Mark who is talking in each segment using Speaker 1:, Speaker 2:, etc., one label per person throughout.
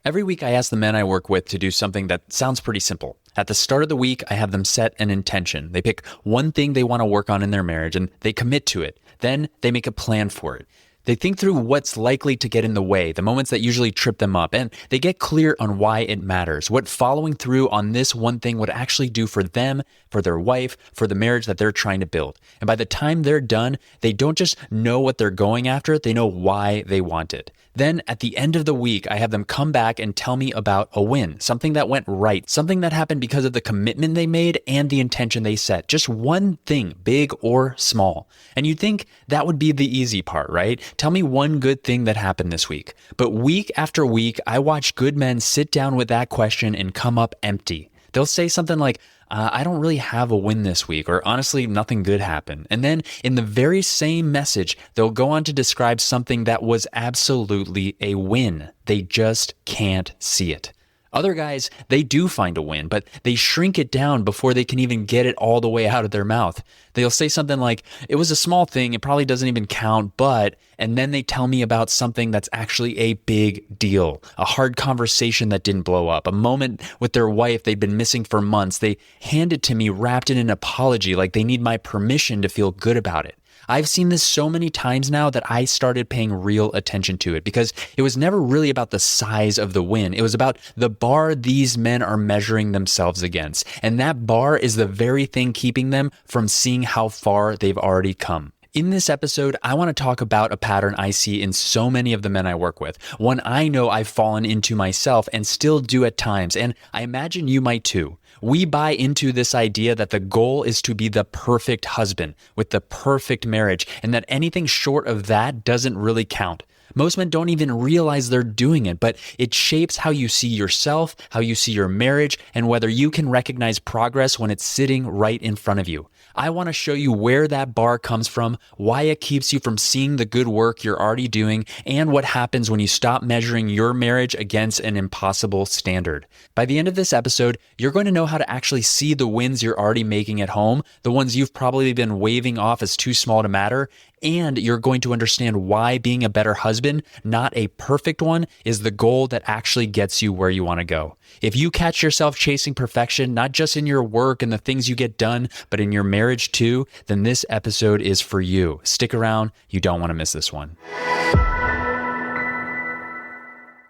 Speaker 1: Every week I ask the men I work with to do something that sounds pretty simple. At the start of the week, I have them set an intention. They pick one thing they want to work on in their marriage and they commit to it. Then they make a plan for it. They think through what's likely to get in the way, the moments that usually trip them up, and they get clear on why it matters, what following through on this one thing would actually do for them, for their wife, for the marriage that they're trying to build. And by the time they're done, they don't just know what they're going after, they know why they want it. Then at the end of the week, I have them come back and tell me about a win, something that went right, something that happened because of the commitment they made and the intention they set. Just one thing, big or small. And you'd think that would be the easy part, right? Tell me one good thing that happened this week. But week after week, I watch good men sit down with that question and come up empty. They'll say something like, I don't really have a win this week, or honestly, nothing good happened. And then in the very same message, they'll go on to describe something that was absolutely a win. They just can't see it. Other guys, they do find a win, but they shrink it down before they can even get it all the way out of their mouth. They'll say something like, it was a small thing, it probably doesn't even count, but, and then they tell me about something that's actually a big deal, a hard conversation that didn't blow up, a moment with their wife they'd been missing for months. They hand it to me wrapped in an apology, like they need my permission to feel good about it. I've seen this so many times now that I started paying real attention to it because it was never really about the size of the win. It was about the bar these men are measuring themselves against. And that bar is the very thing keeping them from seeing how far they've already come. In this episode, I want to talk about a pattern I see in so many of the men I work with, one I know I've fallen into myself and still do at times, and I imagine you might too. We buy into this idea that the goal is to be the perfect husband with the perfect marriage, and that anything short of that doesn't really count. Most men don't even realize they're doing it, but it shapes how you see yourself, how you see your marriage, and whether you can recognize progress when it's sitting right in front of you. I want to show you where that bar comes from, why it keeps you from seeing the good work you're already doing, and what happens when you stop measuring your marriage against an impossible standard. By the end of this episode, you're going to know how to actually see the wins you're already making at home, the ones you've probably been waving off as too small to matter, and you're going to understand why being a better husband, not a perfect one, is the goal that actually gets you where you want to go. If you catch yourself chasing perfection, not just in your work and the things you get done, but in your marriage too, then this episode is for you. Stick around. You don't want to miss this one.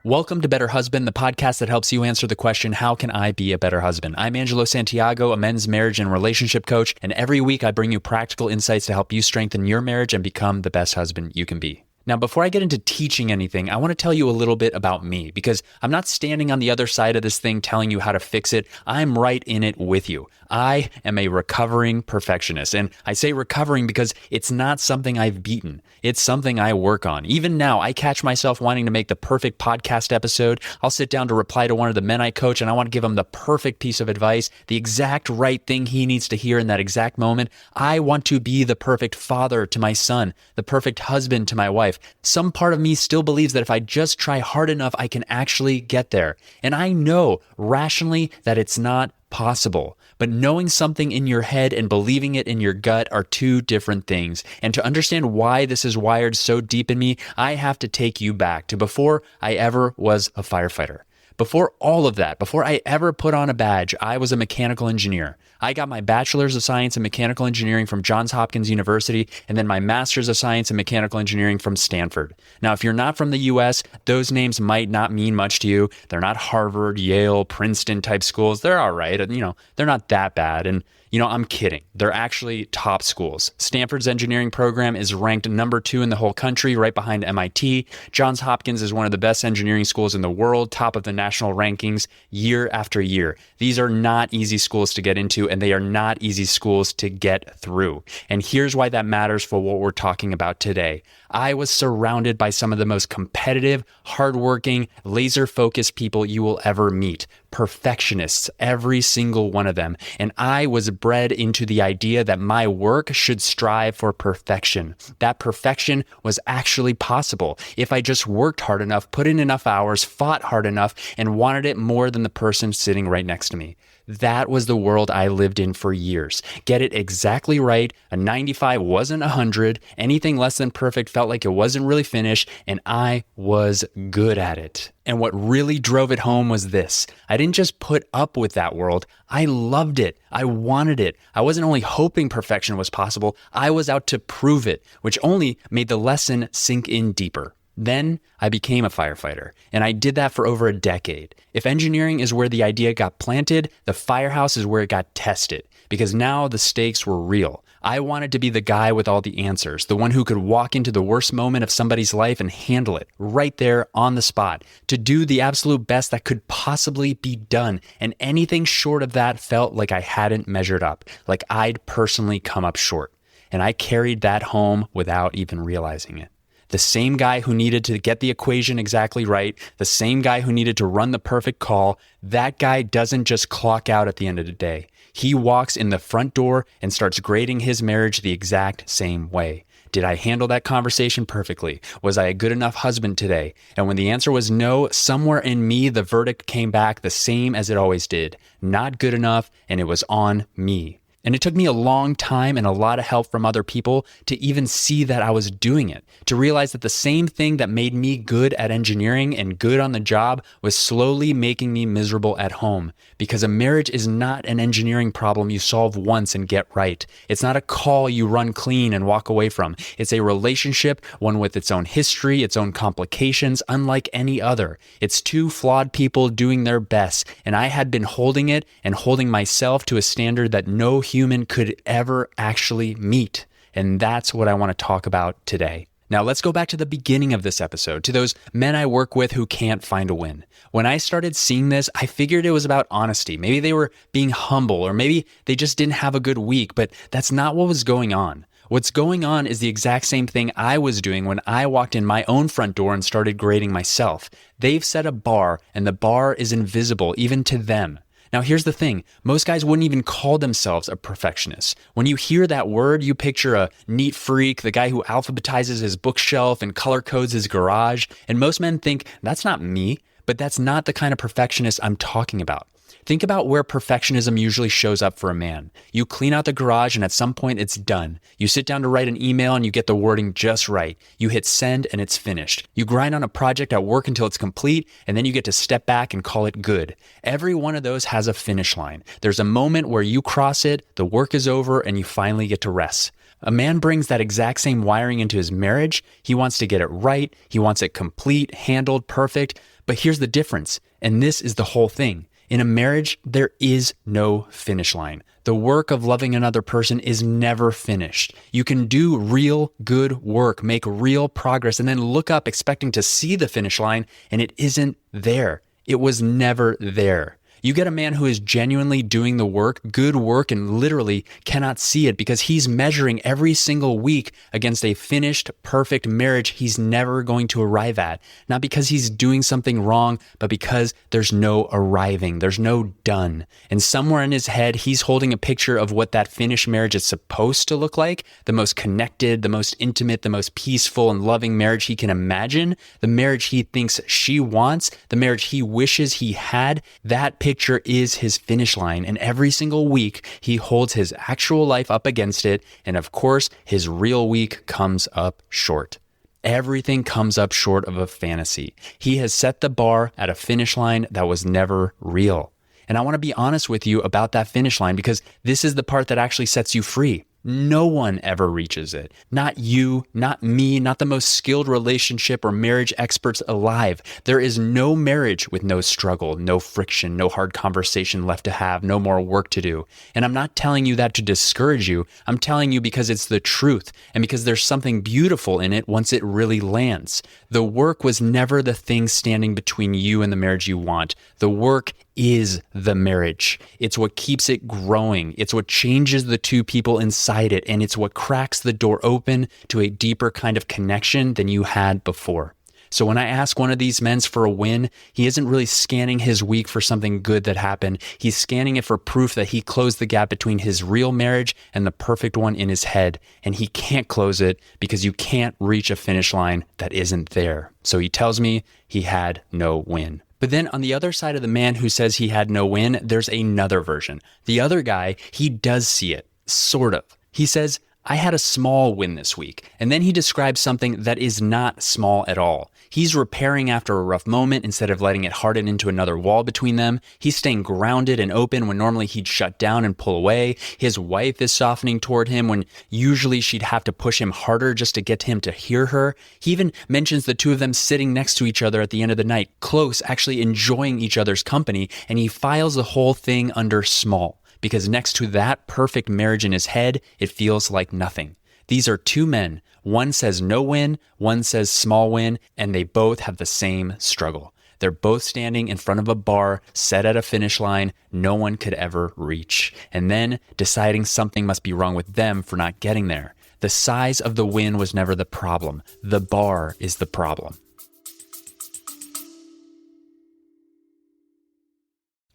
Speaker 1: Welcome to Better Husband, the podcast that helps you answer the question, how can I be a better husband? I'm Angelo Santiago, a men's marriage and relationship coach, and every week I bring you practical insights to help you strengthen your marriage and become the best husband you can be. Now, before I get into teaching anything, I want to tell you a little bit about me because I'm not standing on the other side of this thing telling you how to fix it. I'm right in it with you. I am a recovering perfectionist, and I say recovering because it's not something I've beaten. It's something I work on. Even now, I catch myself wanting to make the perfect podcast episode. I'll sit down to reply to one of the men I coach, and I want to give him the perfect piece of advice, the exact right thing he needs to hear in that exact moment. I want to be the perfect father to my son, the perfect husband to my wife. Some part of me still believes that if I just try hard enough, I can actually get there. And I know rationally that it's not possible. But knowing something in your head and believing it in your gut are two different things. And to understand why this is wired so deep in me, I have to take you back to before I ever was a firefighter. Before all of that, before I ever put on a badge, I was a mechanical engineer. I got my bachelor's of science in mechanical engineering from Johns Hopkins University, and then my master's of science in mechanical engineering from Stanford. Now, if you're not from the US, those names might not mean much to you. They're not Harvard, Yale, Princeton type schools. They're all right. And, they're not that bad. And, I'm kidding. They're actually top schools. Stanford's engineering program is ranked number 2 in the whole country, right behind MIT. Johns Hopkins is one of the best engineering schools in the world, top of the national rankings year after year. These are not easy schools to get into, and they are not easy schools to get through. And here's why that matters for what we're talking about today. I was surrounded by some of the most competitive, hardworking, laser-focused people you will ever meet. Perfectionists, every single one of them. And I was bred into the idea that my work should strive for perfection. That perfection was actually possible if I just worked hard enough, put in enough hours, fought hard enough, and wanted it more than the person sitting right next to me. That was the world I lived in for years. Get it exactly right. A 95 wasn't 100. Anything less than perfect felt like it wasn't really finished, and I was good at it. And what really drove it home was this. I didn't just put up with that world. I loved it. I wanted it. I wasn't only hoping perfection was possible, I was out to prove it, which only made the lesson sink in deeper. Then I became a firefighter, and I did that for over a decade. If engineering is where the idea got planted, the firehouse is where it got tested, because now the stakes were real. I wanted to be the guy with all the answers, the one who could walk into the worst moment of somebody's life and handle it right there on the spot, to do the absolute best that could possibly be done. And anything short of that felt like I hadn't measured up, like I'd personally come up short. And I carried that home without even realizing it. The same guy who needed to get the equation exactly right, the same guy who needed to run the perfect call, that guy doesn't just clock out at the end of the day. He walks in the front door and starts grading his marriage the exact same way. Did I handle that conversation perfectly? Was I a good enough husband today? And when the answer was no, somewhere in me, the verdict came back the same as it always did. Not good enough, and it was on me. And it took me a long time and a lot of help from other people to even see that I was doing it, to realize that the same thing that made me good at engineering and good on the job was slowly making me miserable at home. Because a marriage is not an engineering problem you solve once and get right. It's not a call you run clean and walk away from. It's a relationship, one with its own history, its own complications, unlike any other. It's two flawed people doing their best, and I had been holding it and holding myself to a standard that no human could ever actually meet. And that's what I want to talk about today. Now let's go back to the beginning of this episode, to those men I work with who can't find a win. When I started seeing this, I figured it was about honesty. Maybe they were being humble, or maybe they just didn't have a good week, but that's not what was going on. What's going on is the exact same thing I was doing when I walked in my own front door and started grading myself. They've set a bar, and the bar is invisible even to them. Now, here's the thing. Most guys wouldn't even call themselves a perfectionist. When you hear that word, you picture a neat freak, the guy who alphabetizes his bookshelf and color codes his garage. And most men think, that's not me, but that's not the kind of perfectionist I'm talking about. Think about where perfectionism usually shows up for a man. You clean out the garage and at some point it's done. You sit down to write an email and you get the wording just right. You hit send and it's finished. You grind on a project at work until it's complete, and then you get to step back and call it good. Every one of those has a finish line. There's a moment where you cross it, the work is over, and you finally get to rest. A man brings that exact same wiring into his marriage. He wants to get it right. He wants it complete, handled, perfect. But here's the difference, and this is the whole thing. In a marriage, there is no finish line. The work of loving another person is never finished. You can do real good work, make real progress, and then look up expecting to see the finish line, and it isn't there. It was never there. You get a man who is genuinely doing the work, good work, and literally cannot see it because he's measuring every single week against a finished, perfect marriage he's never going to arrive at. Not because he's doing something wrong, but because there's no arriving. There's no done. And somewhere in his head, he's holding a picture of what that finished marriage is supposed to look like, the most connected, the most intimate, the most peaceful and loving marriage he can imagine, the marriage he thinks she wants, the marriage he wishes he had. That picture is his finish line, and every single week he holds his actual life up against it, and of course his real week comes up short. Everything comes up short of a fantasy. He has set the bar at a finish line that was never real. And I want to be honest with you about that finish line because this is the part that actually sets you free. No one ever reaches it. Not you, not me, not the most skilled relationship or marriage experts alive. There is no marriage with no struggle, no friction, no hard conversation left to have, no more work to do. And I'm not telling you that to discourage you. I'm telling you because it's the truth and because there's something beautiful in it once it really lands. The work was never the thing standing between you and the marriage you want. The work is the marriage. It's what keeps it growing. It's what changes the two people inside it, and it's what cracks the door open to a deeper kind of connection than you had before. So when I ask one of these men for a win, he isn't really scanning his week for something good that happened. He's scanning it for proof that he closed the gap between his real marriage and the perfect one in his head. And he can't close it because you can't reach a finish line that isn't there. So he tells me he had no win. But then on the other side of the man who says he had no win, there's another version. The other guy, he does see it, sort of. He says, I had a small win this week. And then he describes something that is not small at all. He's repairing after a rough moment instead of letting it harden into another wall between them. He's staying grounded and open when normally he'd shut down and pull away. His wife is softening toward him when usually she'd have to push him harder just to get him to hear her. He even mentions the two of them sitting next to each other at the end of the night, close, actually enjoying each other's company, and he files the whole thing under small. Because next to that perfect marriage in his head, it feels like nothing. These are two men. One says no win, one says small win, and they both have the same struggle. They're both standing in front of a bar, set at a finish line no one could ever reach, and then deciding something must be wrong with them for not getting there. The size of the win was never the problem. The bar is the problem.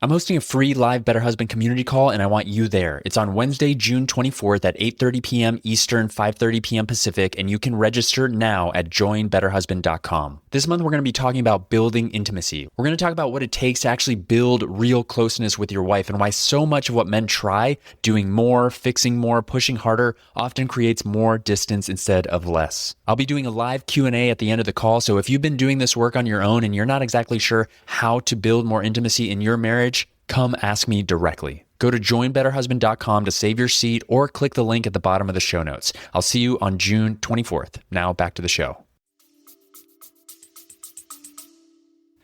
Speaker 1: I'm hosting a free live Better Husband community call, and I want you there. It's on Wednesday, June 24th at 8:30 p.m. Eastern, 5:30 p.m. Pacific, and you can register now at joinbetterhusband.com. This month, we're going to be talking about building intimacy. We're going to talk about what it takes to actually build real closeness with your wife and why so much of what men try, doing more, fixing more, pushing harder, often creates more distance instead of less. I'll be doing a live Q&A at the end of the call, so if you've been doing this work on your own and you're not exactly sure how to build more intimacy in your marriage, come ask me directly. Go to joinbetterhusband.com to save your seat or click the link at the bottom of the show notes. I'll see you on June 24th. Now back to the show.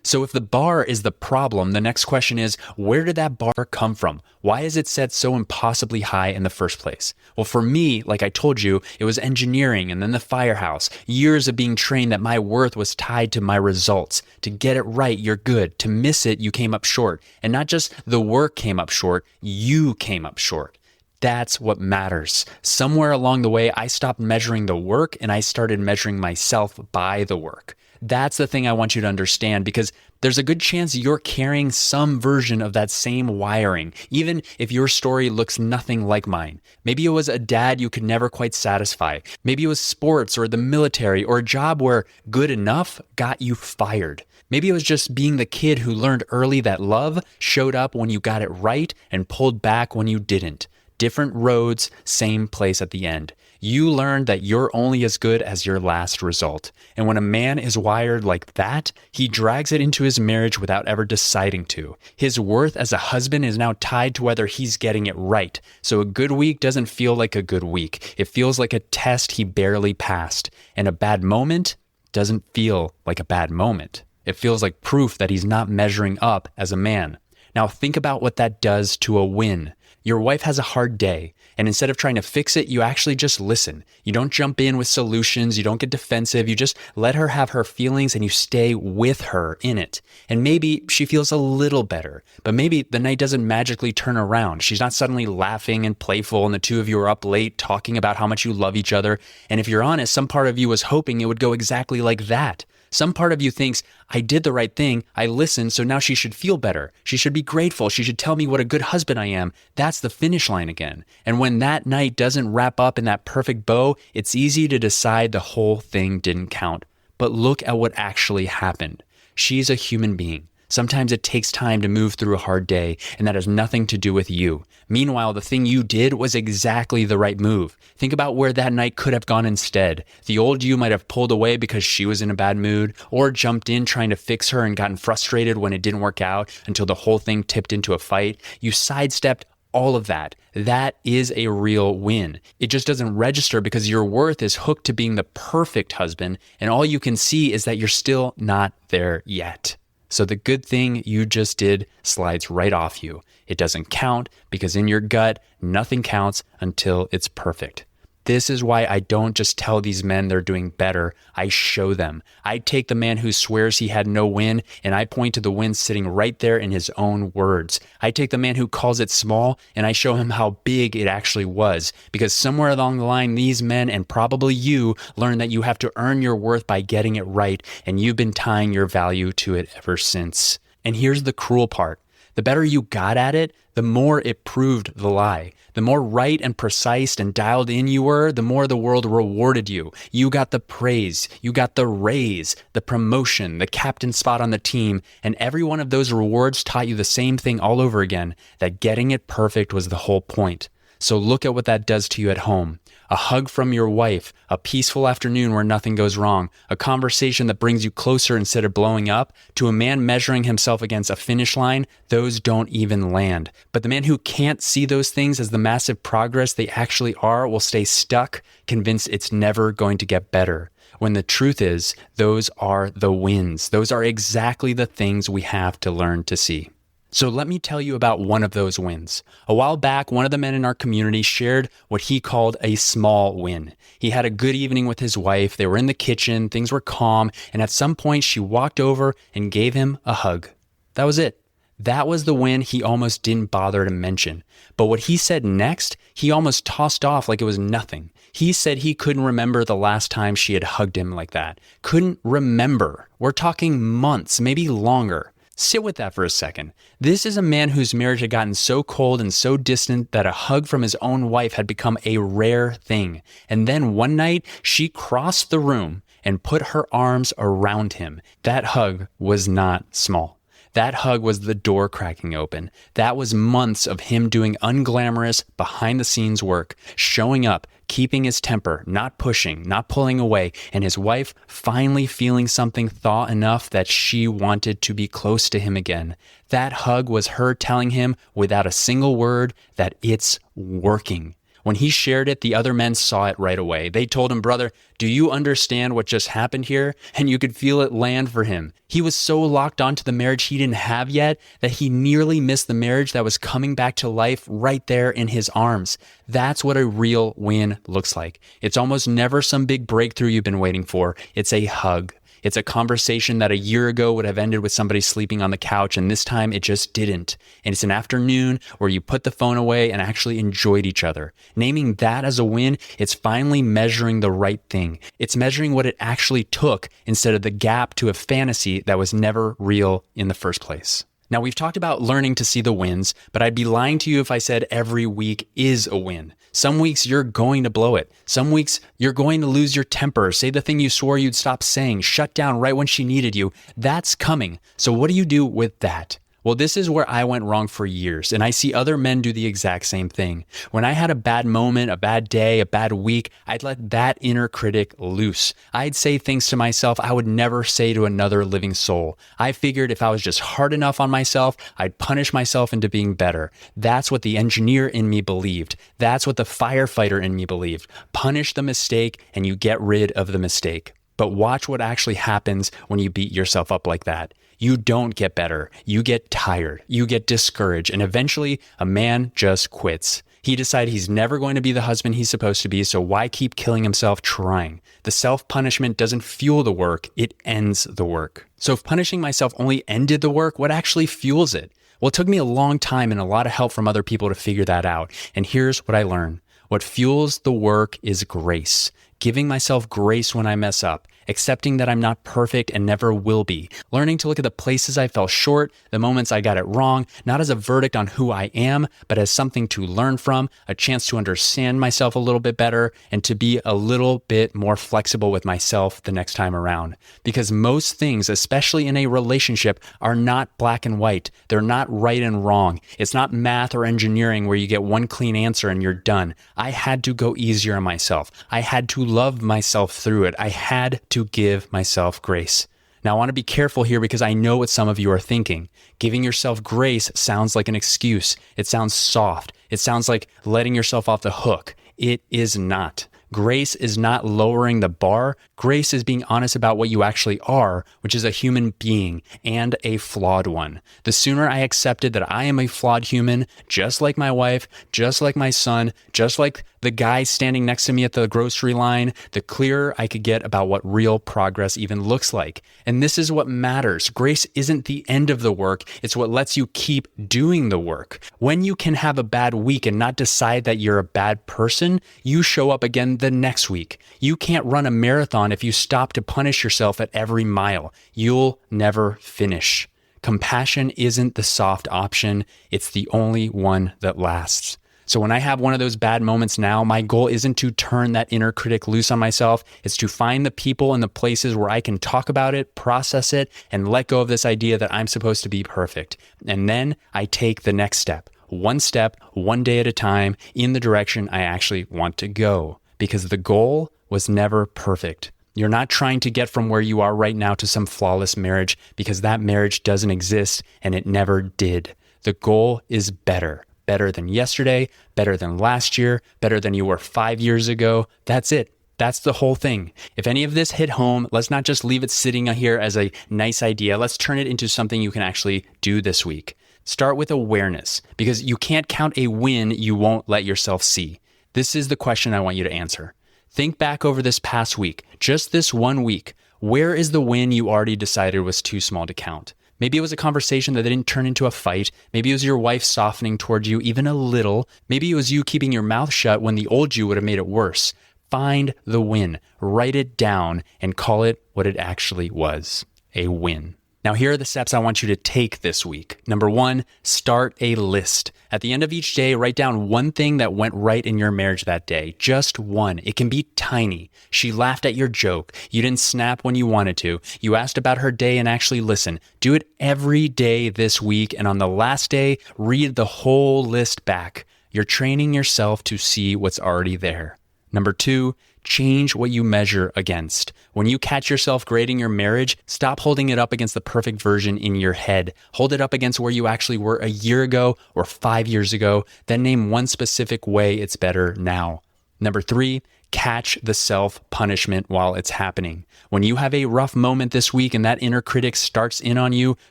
Speaker 1: So if the bar is the problem, the next question is, where did that bar come from? Why is it set so impossibly high in the first place? Well, for me, like I told you, it was engineering and then the firehouse. Years of being trained that my worth was tied to my results. To get it right, you're good. To miss it, you came up short. And not just the work came up short, you came up short. That's what matters. Somewhere along the way, I stopped measuring the work and I started measuring myself by the work. That's the thing I want you to understand, because there's a good chance you're carrying some version of that same wiring, even if your story looks nothing like mine. Maybe it was a dad you could never quite satisfy. Maybe it was sports or the military or a job where good enough got you fired. Maybe it was just being the kid who learned early that love showed up when you got it right and pulled back when you didn't. Different roads, same place at the end. You learned that you're only as good as your last result. And when a man is wired like that, he drags it into his marriage without ever deciding to. His worth as a husband is now tied to whether he's getting it right. So a good week doesn't feel like a good week. It feels like a test he barely passed. And a bad moment doesn't feel like a bad moment. It feels like proof that he's not measuring up as a man. Now think about what that does to a win. Your wife has a hard day, and instead of trying to fix it, you actually just listen. You don't jump in with solutions, you don't get defensive, you just let her have her feelings and you stay with her in it. And maybe she feels a little better, but maybe the night doesn't magically turn around. She's not suddenly laughing and playful and the two of you are up late talking about how much you love each other. And if you're honest, some part of you was hoping it would go exactly like that. Some part of you thinks, I did the right thing, I listened, so now she should feel better. She should be grateful. She should tell me what a good husband I am. That's the finish line again. And when that night doesn't wrap up in that perfect bow, it's easy to decide the whole thing didn't count. But look at what actually happened. She's a human being. Sometimes it takes time to move through a hard day, and that has nothing to do with you. Meanwhile, the thing you did was exactly the right move. Think about where that night could have gone instead. The old you might have pulled away because she was in a bad mood, or jumped in trying to fix her and gotten frustrated when it didn't work out until the whole thing tipped into a fight. You sidestepped all of that. That is a real win. It just doesn't register because your worth is hooked to being the perfect husband, and all you can see is that you're still not there yet. So the good thing you just did slides right off you. It doesn't count because in your gut, nothing counts until it's perfect. This is why I don't just tell these men they're doing better. I show them. I take the man who swears he had no win and I point to the win sitting right there in his own words. I take the man who calls it small and I show him how big it actually was. Because somewhere along the line, these men and probably you learned that you have to earn your worth by getting it right, and you've been tying your value to it ever since. And here's the cruel part. The better you got at it, the more it proved the lie. The more right and precise and dialed in you were, the more the world rewarded you. You got the praise, you got the raise, the promotion, the captain spot on the team, and every one of those rewards taught you the same thing all over again, that getting it perfect was the whole point. So look at what that does to you at home. A hug from your wife, a peaceful afternoon where nothing goes wrong, a conversation that brings you closer instead of blowing up, to a man measuring himself against a finish line, those don't even land. But the man who can't see those things as the massive progress they actually are will stay stuck, convinced it's never going to get better. When the truth is, those are the wins. Those are exactly the things we have to learn to see. So let me tell you about one of those wins. A while back, one of the men in our community shared what he called a small win. He had a good evening with his wife. They were in the kitchen, things were calm, and at some point she walked over and gave him a hug. That was it. That was the win he almost didn't bother to mention. But what he said next, he almost tossed off like it was nothing. He said he couldn't remember the last time she had hugged him like that. Couldn't remember. We're talking months, maybe longer. Sit with that for a second. This is a man whose marriage had gotten so cold and so distant that a hug from his own wife had become a rare thing. And then one night, she crossed the room and put her arms around him. That hug was not small. That hug was the door cracking open. That was months of him doing unglamorous, behind-the-scenes work, showing up, keeping his temper, not pushing, not pulling away, and his wife finally feeling something thaw enough that she wanted to be close to him again. That hug was her telling him, without a single word, that it's working. When he shared it, the other men saw it right away. They told him, "Brother, do you understand what just happened here?" And you could feel it land for him. He was so locked onto the marriage he didn't have yet that he nearly missed the marriage that was coming back to life right there in his arms. That's what a real win looks like. It's almost never some big breakthrough you've been waiting for. It's a hug. It's a conversation that a year ago would have ended with somebody sleeping on the couch, and this time it just didn't. And it's an afternoon where you put the phone away and actually enjoyed each other. Naming that as a win, it's finally measuring the right thing. It's measuring what it actually took instead of the gap to a fantasy that was never real in the first place. Now, we've talked about learning to see the wins, but I'd be lying to you if I said every week is a win. Some weeks you're going to blow it. Some weeks you're going to lose your temper, say the thing you swore you'd stop saying, shut down right when she needed you. That's coming. So what do you do with that? Well, this is where I went wrong for years, and I see other men do the exact same thing. When I had a bad moment, a bad day, a bad week, I'd let that inner critic loose. I'd say things to myself I would never say to another living soul. I figured if I was just hard enough on myself, I'd punish myself into being better. That's what the engineer in me believed. That's what the firefighter in me believed. Punish the mistake, and you get rid of the mistake. But watch what actually happens when you beat yourself up like that. You don't get better. You get tired. You get discouraged. And eventually, a man just quits. He decided he's never going to be the husband he's supposed to be, so why keep killing himself trying? The self-punishment doesn't fuel the work, it ends the work. So if punishing myself only ended the work, what actually fuels it? Well, it took me a long time and a lot of help from other people to figure that out. And here's what I learned. What fuels the work is grace. Giving myself grace when I mess up. Accepting that I'm not perfect and never will be. Learning to look at the places I fell short, the moments I got it wrong, not as a verdict on who I am, but as something to learn from, a chance to understand myself a little bit better, and to be a little bit more flexible with myself the next time around. Because most things, especially in a relationship, are not black and white. They're not right and wrong. It's not math or engineering where you get one clean answer and you're done. I had to go easier on myself. I had to love myself through it. I had to give myself grace. Now, I want to be careful here because I know what some of you are thinking. Giving yourself grace sounds like an excuse. It sounds soft. It sounds like letting yourself off the hook. It is not. Grace is not lowering the bar. Grace is being honest about what you actually are, which is a human being and a flawed one. The sooner I accepted that I am a flawed human, just like my wife, just like my son, just like the guy standing next to me at the grocery line, the clearer I could get about what real progress even looks like. And this is what matters. Grace isn't the end of the work. It's what lets you keep doing the work. When you can have a bad week and not decide that you're a bad person, you show up again the next week. You can't run a marathon if you stop to punish yourself at every mile. You'll never finish. Compassion isn't the soft option. It's the only one that lasts. So when I have one of those bad moments now, my goal isn't to turn that inner critic loose on myself. It's to find the people and the places where I can talk about it, process it, and let go of this idea that I'm supposed to be perfect. And then I take the next step, one day at a time, in the direction I actually want to go. Because the goal was never perfect. You're not trying to get from where you are right now to some flawless marriage, because that marriage doesn't exist and it never did. The goal is better. Better than yesterday, better than last year, better than you were 5 years ago. That's it. That's the whole thing. If any of this hit home, let's not just leave it sitting here as a nice idea. Let's turn it into something you can actually do this week. Start with awareness, because you can't count a win you won't let yourself see. This is the question I want you to answer. Think back over this past week, just this 1 week. Where is the win you already decided was too small to count? Maybe it was a conversation that didn't turn into a fight. Maybe it was your wife softening towards you even a little. Maybe it was you keeping your mouth shut when the old you would have made it worse. Find the win, write it down, and call it what it actually was, a win. Now, here are the steps I want you to take this week. Number 1, start a list. At the end of each day, write down one thing that went right in your marriage that day. Just one. It can be tiny. She laughed at your joke. You didn't snap when you wanted to. You asked about her day and actually listened. Do it every day this week, and on the last day, read the whole list back. You're training yourself to see what's already there. Number 2, change what you measure against. When you catch yourself grading your marriage, stop holding it up against the perfect version in your head. Hold it up against where you actually were a year ago or 5 years ago. Then name one specific way it's better now. Number 3, catch the self-punishment while it's happening. When you have a rough moment this week and that inner critic starts in on you,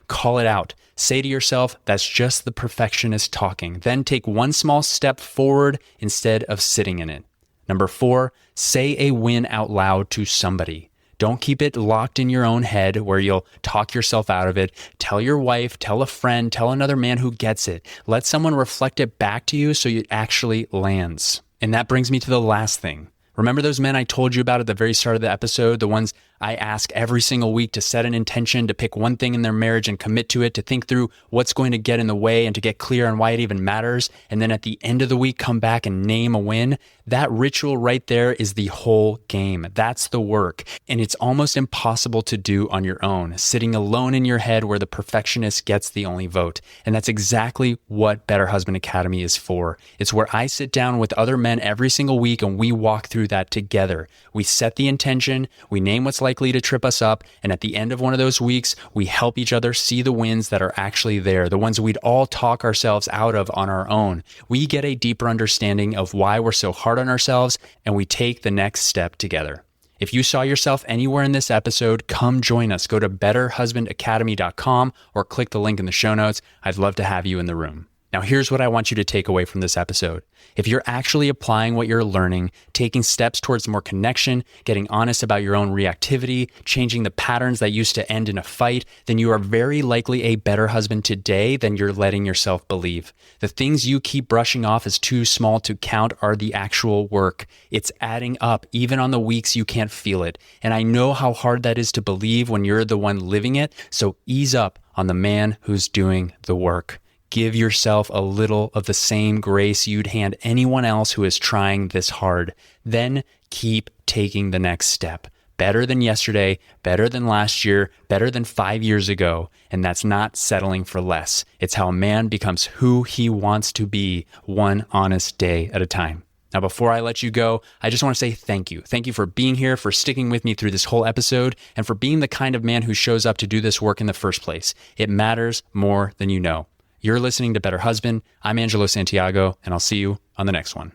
Speaker 1: call it out. Say to yourself, that's just the perfectionist talking. Then take one small step forward instead of sitting in it. Number 4, say a win out loud to somebody. Don't keep it locked in your own head where you'll talk yourself out of it. Tell your wife, tell a friend, tell another man who gets it. Let someone reflect it back to you so it actually lands. And that brings me to the last thing. Remember those men I told you about at the very start of the episode, the ones I ask every single week to set an intention, to pick one thing in their marriage and commit to it, to think through what's going to get in the way and to get clear on why it even matters, and then at the end of the week come back and name a win? That ritual right there is the whole game. That's the work. And it's almost impossible to do on your own, sitting alone in your head where the perfectionist gets the only vote. And that's exactly what Better Husband Academy is for. It's where I sit down with other men every single week and we walk through that together. We set the intention, we name what's likely to trip us up, and at the end of one of those weeks, we help each other see the wins that are actually there, the ones we'd all talk ourselves out of on our own. We get a deeper understanding of why we're so hard on ourselves, and we take the next step together. If you saw yourself anywhere in this episode, come join us. Go to betterhusbandacademy.com or click the link in the show notes. I'd love to have you in the room. Now, here's what I want you to take away from this episode. If you're actually applying what you're learning, taking steps towards more connection, getting honest about your own reactivity, changing the patterns that used to end in a fight, then you are very likely a better husband today than you're letting yourself believe. The things you keep brushing off as too small to count are the actual work. It's adding up, even on the weeks you can't feel it. And I know how hard that is to believe when you're the one living it, so ease up on the man who's doing the work. Give yourself a little of the same grace you'd hand anyone else who is trying this hard. Then keep taking the next step. Better than yesterday, better than last year, better than 5 years ago. And that's not settling for less. It's how a man becomes who he wants to be, one honest day at a time. Now, before I let you go, I just want to say thank you. Thank you for being here, for sticking with me through this whole episode, and for being the kind of man who shows up to do this work in the first place. It matters more than you know. You're listening to Better Husband. I'm Angelo Santiago, and I'll see you on the next one.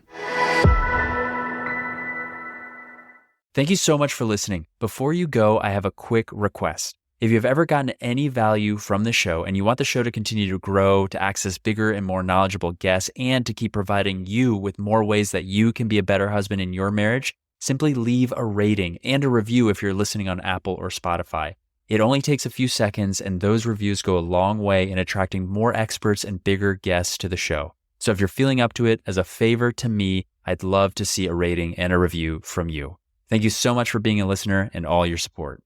Speaker 1: Thank you so much for listening. Before you go, I have a quick request. If you've ever gotten any value from the show and you want the show to continue to grow, to access bigger and more knowledgeable guests, and to keep providing you with more ways that you can be a better husband in your marriage, simply leave a rating and a review if you're listening on Apple or Spotify. It only takes a few seconds, and those reviews go a long way in attracting more experts and bigger guests to the show. So if you're feeling up to it, as a favor to me, I'd love to see a rating and a review from you. Thank you so much for being a listener and all your support.